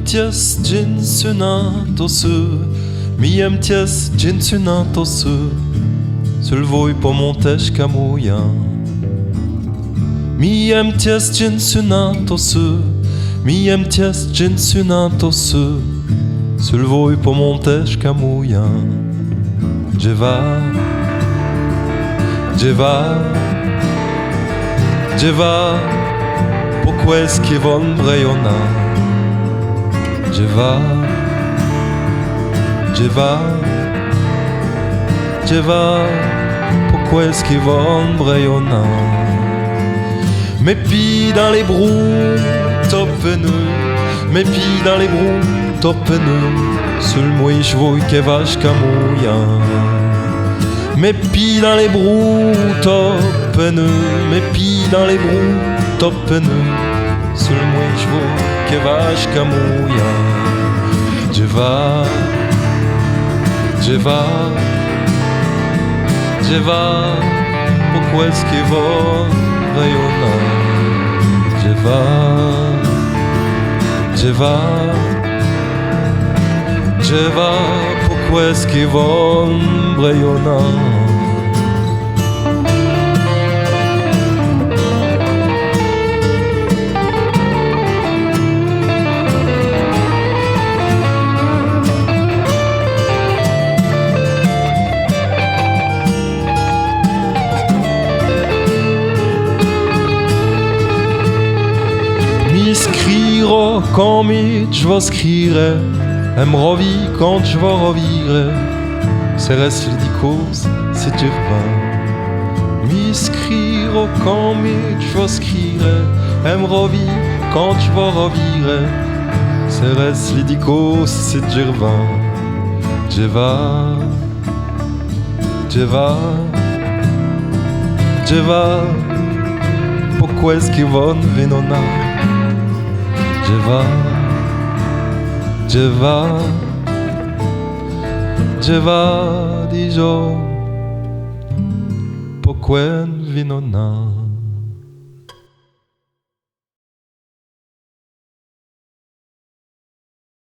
ties ginsunatosu sul voi po montes camuia. Ties ginsunatosu sul voi po montes camuia. Djeva po queschi von breiona. Djeva po queschi von breiona. Mes pieds dans les brous toppeneux, mes pieds dans les brous toppeneux, sul muich voi che vache camuia. Mes pieds dans les brous toppeneux, mes pieds dans les brous toppeneux, sul muich voi che vache camuia. Djeva po queschi von breiona. Djeva po queschi von breiona. Scriro come je vais scrire, em rovi quand je vais rovire, se reste di cose se dirva. Mi scriro come je vais scrire, em rovi quand je vais rovire, se reste di cose se dirva. Djeva po queschi von venona. Djeva dijo po quen vinona.